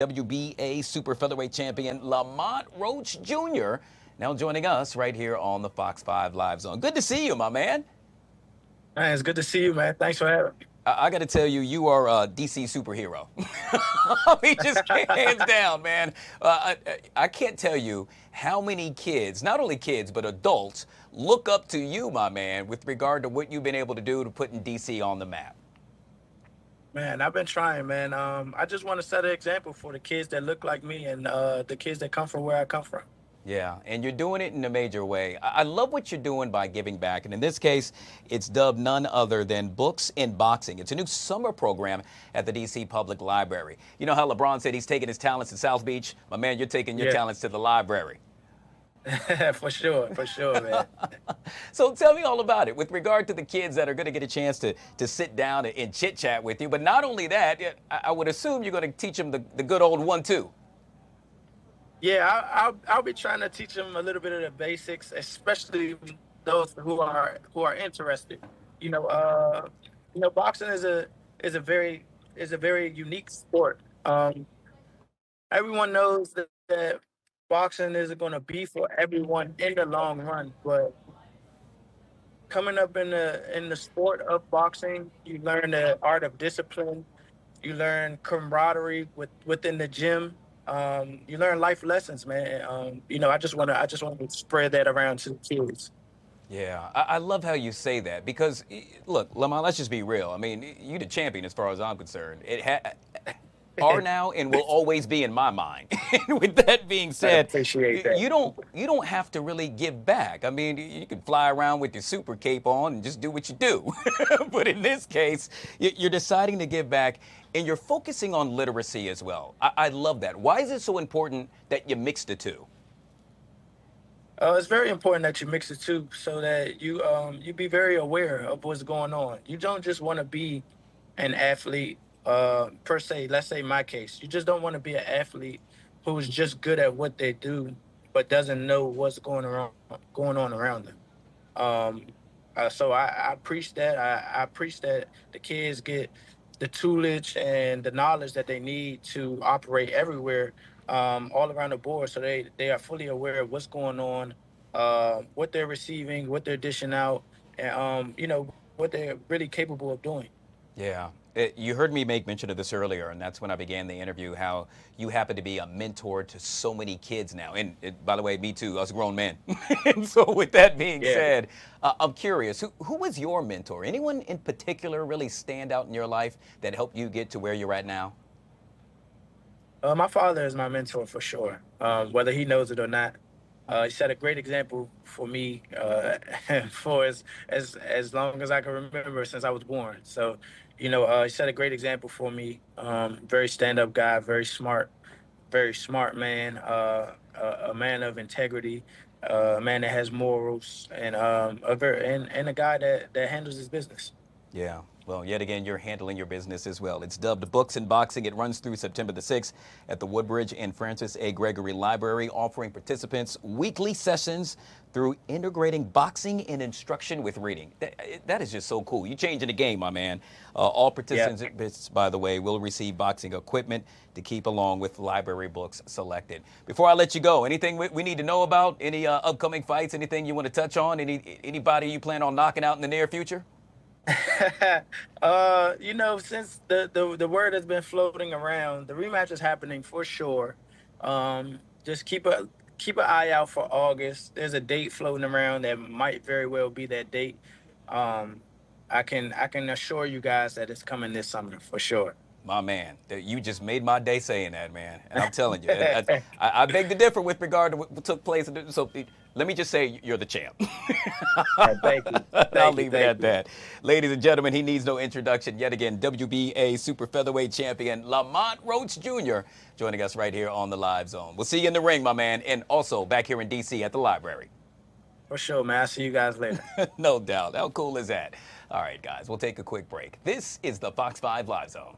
WBA Super Featherweight Champion Lamont Roach Jr. now joining us right here on the Fox 5 Live Zone. Good to see you, my man. Man, it's good to see you, man. Thanks for having me. I got to tell you, you are a DC superhero. I mean, just hands down, man. I can't tell you how many kids, not only kids, but adults, look up to you, my man, with regard to what you've been able to do to putting DC on the map. Man, I've been trying, man. I just want to set an example for the kids that look like me and the kids that come from where I come from. Yeah, and you're doing it in a major way. I love what you're doing by giving back. And in this case, it's dubbed none other than Books in Boxing. It's a new summer program at the D.C. Public Library. You know how LeBron said he's taking his talents to South Beach? My man, you're taking your Yeah, talents to the library. for sure, man. So tell me all about it with regard to the kids that are going to get a chance to sit down and chit chat with you. But not only that, I would assume you're going to teach them the good old 1-2. Yeah, I'll be trying to teach them a little bit of the basics, especially those who are interested. You know, boxing is a very unique sport. Everyone knows that boxing isn't going to be for everyone in the long run, but coming up in the sport of boxing, you learn the art of discipline. You learn camaraderie within the gym. You learn life lessons, man. I just want to spread that around to the kids. Yeah, I love how you say that because, look, Lamont, let's just be real. I mean, you the champion as far as I'm concerned. Are now and will always be in my mind. And with that being I said, appreciate that. you don't have to really give back. I mean, you can fly around with your super cape on and just do what you do. But in this case, you're deciding to give back and you're focusing on literacy as well. I love that. Why is it so important that you mix the two? It's very important that you mix the two so that you be very aware of what's going on. You don't just want to be an athlete per se. Let's say my case, you just don't want to be an athlete who's just good at what they do, but doesn't know what's going on around them. Um, so I preach that. I preach that the kids get the toolage and the knowledge that they need to operate everywhere, all around the board, so they are fully aware of what's going on, what they're receiving, what they're dishing out, and what they're really capable of doing. Yeah. You heard me make mention of this earlier, and that's when I began the interview, how you happen to be a mentor to so many kids now. And by the way, me too, us grown men. And so with that being Yeah. said, I'm curious, who was your mentor? Anyone in particular really stand out in your life that helped you get to where you're at now? My father is my mentor for sure, whether he knows it or not. He set a great example for me for as long as I can remember since I was born. So, he set a great example for me. Very stand up guy, very smart man, a man of integrity, a man that has morals, and a guy that handles his business. Yeah. Well, yet again, you're handling your business as well. It's dubbed Books in Boxing. It runs through September the 6th at the Woodbridge and Francis A. Gregory Library, offering participants weekly sessions through integrating boxing and instruction with reading. That is just so cool. You're changing the game, my man. All Yeah. participants, by the way, will receive boxing equipment to keep along with library books selected. Before I let you go, anything we need to know about? Any upcoming fights? Anything you want to touch on? Anybody you plan on knocking out in the near future? Since the word has been floating around, the rematch is happening for sure. Just keep an eye out for August. There's a date floating around that might very well be that date. Um, I can assure you guys that it's coming this summer for sure. My man, you just made my day saying that, man. And I'm telling you, I beg to differ with regard to what took place. So let me just say you're the champ. Thank you, I'll thank you, leave it thank at you. that. Ladies and gentlemen, he needs no introduction. Yet again, WBA Super Featherweight Champion Lamont Roach Jr. joining us right here on the Live Zone. We'll see you in the ring, my man, and also back here in D.C. at the library. For sure, man. I'll see you guys later. No doubt. How cool is that? All right, guys, we'll take a quick break. This is the Fox 5 Live Zone.